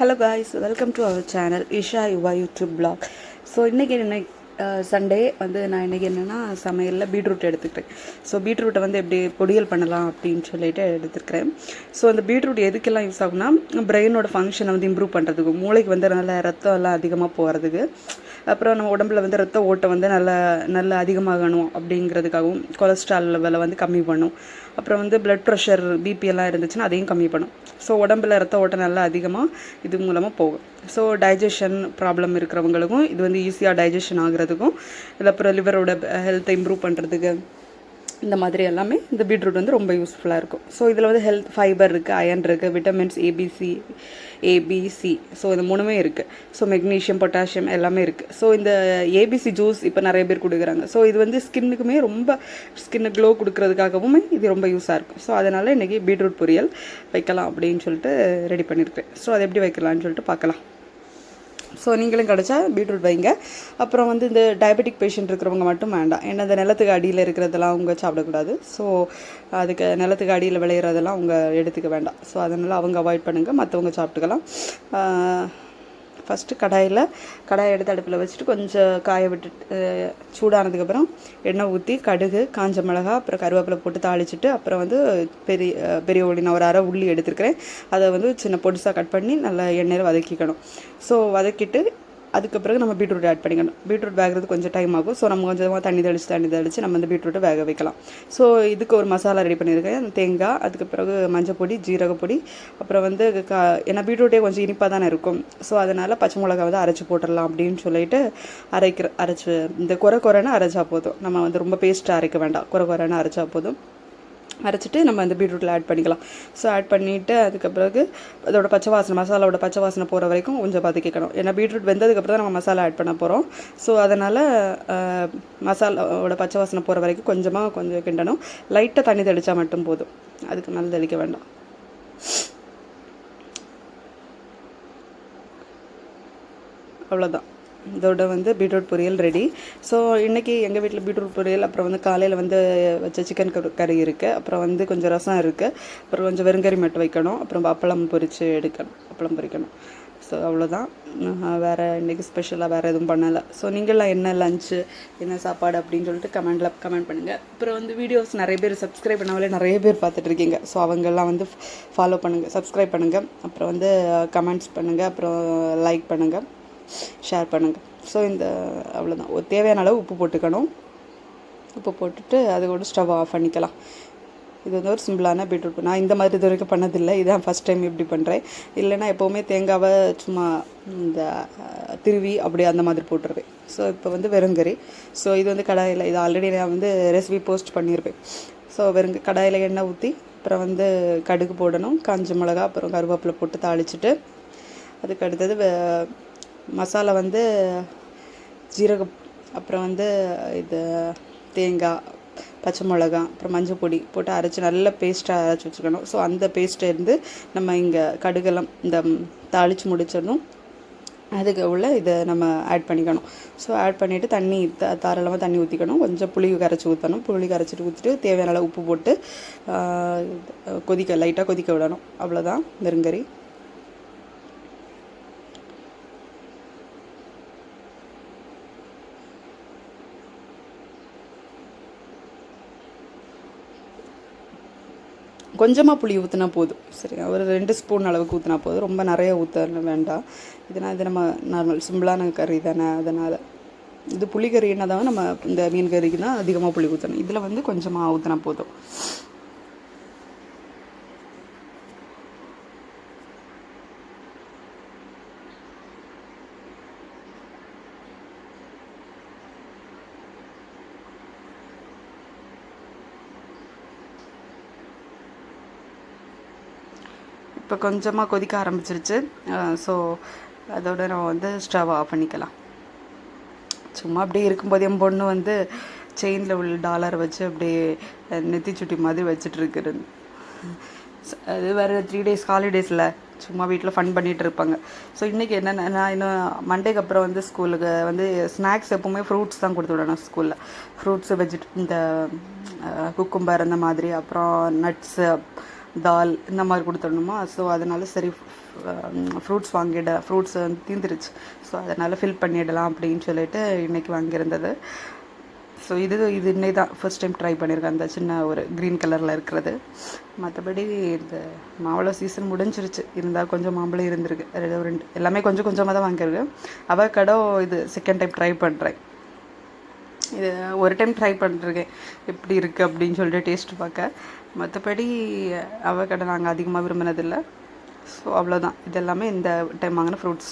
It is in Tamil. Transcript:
Hello guys, welcome to our channel Isha Yuva YouTube blog. So இன்றைக்கி சண்டே நான் இன்றைக்கி என்னென்னா சமையலில் பீட்ரூட் எடுத்துக்கிறேன். ஸோ பீட்ரூட்டை எப்படி பொடியல் பண்ணலாம் அப்படின்னு சொல்லிட்டு எடுத்துருக்கிறேன். ஸோ அந்த பீட்ரூட் எதுக்கெல்லாம் யூஸ் ஆகும்னா, பிரெயினோட ஃபங்க்ஷனை இம்ப்ரூவ் பண்ணுறதுக்கு, மூளைக்கு நல்ல ரத்தம் எல்லாம் அதிகமாக போகிறதுக்கு, அப்புறம் நம்ம உடம்புல ரத்த ஓட்டம் நல்ல அதிகமாகணும் அப்படிங்கிறதுக்காகவும், கொலஸ்ட்ரால் லெவலை கம்மி பண்ணும். அப்புறம் பிளட் ப்ரெஷர், பிபி எல்லாம் இருந்துச்சுன்னா அதையும் கம்மி பண்ணும். ஸோ உடம்புல ரத்த ஓட்டம் நல்லா அதிகமாக இது மூலமாக போகும். ஸோ டைஜஷன் ப்ராப்ளம் இருக்கிறவங்களுக்கும் இது ஈஸியாக டைஜஷன் ஆகுறதுக்கும், இல்லை அப்புறம் லிவரோட ஹெல்த்தை இம்ப்ரூவ் பண்ணுறதுக்கு, இந்த மாதிரி எல்லாமே இந்த பீட்ரூட் ரொம்ப யூஸ்ஃபுல்லாக இருக்கும். ஸோ இதில் ஹெல்த் ஃபைபர் இருக்குது, அயன் இருக்குது, விட்டமின்ஸ் ஏபிசி. ஸோ இந்த மூணுமே இருக்குது. ஸோ மெக்னீஷியம், பொட்டாசியம் எல்லாமே இருக்குது. ஸோ இந்த ஏபிசி ஜூஸ் இப்போ நிறைய பேர் கொடுக்குறாங்க. ஸோ இது ஸ்கின்னுக்குமே ஸ்கின்னு க்ளோ கொடுக்கறதுக்காகவும் இது ரொம்ப யூஸாக இருக்கும். ஸோ அதனால் இன்றைக்கி பீட்ரூட் பொரியல் வைக்கலாம் அப்படின்னு சொல்லிட்டு ரெடி பண்ணியிருக்கேன். ஸோ அதை எப்படி வைக்கலான்னு சொல்லிட்டு பார்க்கலாம். ஸோ நீங்களும் கிடச்சா பீட்ரூட் வைங்க. அப்புறம் இந்த டயபெட்டிக் பேஷண்ட் இருக்கிறவங்க மட்டும் வேண்டாம். ஏன்னா இந்த நிலத்துக்கு அடியில் இருக்கிறதெல்லாம் அவங்க சாப்பிடக்கூடாது. ஸோ அதுக்கு நிலத்துக்கு அடியில் விளையிறதெல்லாம் அவங்க எடுத்துக்க வேண்டாம். ஸோ அதனால் அவங்க அவாய்ட் பண்ணுங்கள், மற்றவங்க சாப்பிட்டுக்கலாம். ஃபஸ்ட்டு கடாயை எடுத்து அடுப்பில் வச்சுட்டு கொஞ்சம் காய விட்டுட்டு, சூடானதுக்கப்புறம் எண்ணெய் ஊற்றி கடுகு, காஞ்ச மிளகா, அப்புறம் கருவேப்பிலை போட்டு தாளிச்சிட்டு, அப்புறம் பெரிய உள்ளி, நான் ஒரு அரை உள்ளி எடுத்துருக்கிறேன். அதை சின்ன பொடிசாக கட் பண்ணி நல்லா எண்ணெயில் வதக்கிக்கணும். ஸோ வதக்கிட்டு அதுக்கு பிறகு நம்ம பீட்ரூட் ஆட் பண்ணிக்கணும். பீட்ரூட் வேகிறது கொஞ்சம் டைம் ஆகும். ஸோ நம்ம கொஞ்சமாக தண்ணி தெளித்து நம்ம இந்த பீட்ரூட்டை வேக வைக்கலாம். ஸோ இதுக்கு ஒரு மசாலா ரெடி பண்ணியிருக்கேன். தேங்காய், அதுக்கு பிறகு மஞ்சள் பொடி, ஜீரகப்பொடி, அப்புறம் ஏன்னா பீட்ரூட்டே கொஞ்சம் இனிப்பாக தானே இருக்கும். ஸோ அதனால் பச்சை மிளகா அரைச்சி போட்டுடலாம் அப்படின்னு சொல்லிட்டு அரைச்சி இந்த குறைன்னு அரைச்சா போதும். நம்ம ரொம்ப பேஸ்ட்டாக அரைக்க வேண்டாம், குறைன்னு அரைச்சா போதும். அரைச்சிட்டு நம்ம அந்த பீட்ரூட்டில் ஆட் பண்ணிக்கலாம். ஸோ ஆட் பண்ணிவிட்டு அதுக்கு பிறகு அதோட மசாலாவோட பச்சை வாசனை போகிற வரைக்கும் கொஞ்சம் வதக்கிக்கணும். ஏன்னா பீட்ரூட் வெந்ததுக்கப்புறம் தான் நம்ம மசாலா ஆட் பண்ண போகிறோம். ஸோ அதனால் மசாலாவோட பச்சை வாசனை போகிற வரைக்கும் கொஞ்சம் கிண்டணும். லைட்டாக தண்ணி தெளித்தா மட்டும் போதும், அதுக்கு மேலே தெளிக்க வேண்டாம். அவ்வளோதான், இதோட பீட்ரூட் பொரியல் ரெடி. ஸோ இன்றைக்கி எங்கள் வீட்டில் பீட்ரூட் பொரியல், அப்புறம் காலையில் வச்ச சிக்கன் கறி இருக்குது, அப்புறம் கொஞ்சம் ரசம் இருக்குது, அப்புறம் கொஞ்சம் வெறுங்கறி மட்டும் வைக்கணும், அப்புறம் அப்பளம் பொரிக்கணும். ஸோ அவ்வளோதான். வேறு இன்றைக்கி ஸ்பெஷலாக வேறு எதுவும் பண்ணலை. ஸோ நீங்களாம் என்ன லஞ்சு, என்ன சாப்பாடு அப்படின்னு சொல்லிட்டு கமெண்ட் பண்ணுங்கள். அப்புறம் வீடியோஸ் நிறைய பேர் சப்ஸ்கிரைப் பண்ணாமலே நிறைய பேர் பார்த்துட்ருக்கீங்க. ஸோ அவங்கெல்லாம் ஃபாலோ பண்ணுங்கள், சப்ஸ்கிரைப் பண்ணுங்கள், அப்புறம் கமெண்ட்ஸ் பண்ணுங்கள், அப்புறம் லைக் பண்ணுங்கள், ஷேர் பண்ணுங்கள். ஸோ அவ்வளோதான். தேவையான அளவு உப்பு போட்டுக்கணும். உப்பு போட்டுட்டு அதோட ஸ்டவ் ஆஃப் பண்ணிக்கலாம். இது ஒரு சிம்பிளான பீட்ரூட். நான் இந்த மாதிரி இது வரைக்கும் பண்ணதில்லை, இதுதான் ஃபஸ்ட் டைம் இப்படி பண்ணுறேன். இல்லைன்னா எப்போவுமே தேங்காவை சும்மா இந்த திருவி அப்படி அந்த மாதிரி போட்டுருவேன். ஸோ இப்போ வெறுங்கறி. ஸோ இது கடாயில், இது ஆல்ரெடி நான் ரெசிபி போஸ்ட் பண்ணியிருப்பேன். ஸோ கடாயில் எண்ணெய் ஊற்றி, அப்புறம் கடுகு போடணும், காஞ்ச மிளகா, அப்புறம் கருவேப்பிலை போட்டு தாளிச்சிட்டு, அதுக்கு அடுத்தது மசாலா ஜீரகம், அப்புறம் இது தேங்காய், பச்சை மிளகா, அப்புறம் மஞ்சள் பொடி போட்டு அரைச்சி நல்ல பேஸ்ட்டாக அரைச்சி வச்சுக்கணும். ஸோ அந்த பேஸ்ட்டை நம்ம இங்கே கடுகெல்லாம் இந்த தாளித்து முடிச்சிடணும். அதுக்கு இதை நம்ம ஆட் பண்ணிக்கணும். ஸோ ஆட் பண்ணிவிட்டு தண்ணி தாராளமாக தண்ணி ஊற்றிக்கணும். கொஞ்சம் புளி கரைச்சி ஊற்றணும். புளி கரைச்சிட்டு ஊற்றிட்டு தேவையான அளவு உப்பு போட்டு லைட்டாக கொதிக்க விடணும். அவ்வளோதான் வெறுங்கறி. கொஞ்சமாக புளி ஊற்றினா போதும். சரி, ஒரு 2 ஸ்பூன் அளவுக்கு ஊற்றினா போதும், ரொம்ப நிறைய ஊற்ற வேண்டாம். இது நம்ம நார்மல் சிம்பிளான கறி தானே, அதனால் இது புளி கறின்னா தான் நம்ம இந்த மீன் கறிக்கு தான் அதிகமாக புளி ஊற்றணும். இதில் கொஞ்சமாக ஊற்றினா போதும். இப்போ கொஞ்சமாக கொதிக்க ஆரம்பிச்சிருச்சு. ஸோ அதோட நம்ம ஸ்டவ் ஆஃப் பண்ணிக்கலாம். சும்மா அப்படியே இருக்கும்போது என் பொண்ணு செயினில் உள்ள டாலர் வச்சு அப்படியே நெத்தி சுட்டி மாதிரி வச்சுட்ருக்குறது. அது வேறு 3 days ஹாலிடேஸில் சும்மா வீட்டில் ஃபன் பண்ணிகிட்டு இருப்பாங்க. ஸோ இன்றைக்கி என்னென்ன, நான் இன்னும் மண்டேக்கு அப்புறம் ஸ்கூலுக்கு ஸ்நாக்ஸ் எப்போவுமே ஃப்ரூட்ஸ் தான் கொடுத்து விடணும். ஸ்கூலில் ஃப்ரூட்ஸு, இந்த குக்கும்பர் அந்த மாதிரி, அப்புறம் நட்ஸு, தால் இந்த மாதிரி கொடுத்துடணுமா. ஸோ அதனால் சரி ஃப்ரூட்ஸ் ஃப்ரூட்ஸ் வந்து தீந்துருச்சு. ஸோ அதனால் ஃபில் பண்ணிடலாம் அப்படின்னு சொல்லிட்டு இன்றைக்கி வாங்கியிருந்தது. ஸோ இது இன்னைக்கு தான் ஃபர்ஸ்ட் டைம் ட்ரை பண்ணியிருக்கேன், அந்த சின்ன ஒரு க்ரீன் கலரில் இருக்கிறது. மற்றபடி இந்த மாம்பழம் சீசன் முடிஞ்சிருச்சு, இருந்தால் கொஞ்சம் மாம்பழம் இருந்திருக்கு, ரெண்டு எல்லாமே கொஞ்சம் கொஞ்சமாக தான் வாங்கியிருக்கேன். அவகேடோ இது செகண்ட் டைம் ட்ரை பண்ணுறேன். இது ஒரு டைம் ட்ரை பண்ணிருக்கேன் எப்படி இருக்குது அப்படின்னு சொல்லிட்டு டேஸ்ட் பார்க்க. மற்றபடி அவகேடோ நாங்கள் அதிகமாக விரும்பினதில்லை. ஸோ அவ்வளோதான். இது எல்லாமே இந்த டைம் வாங்கின ஃப்ரூட்ஸ்.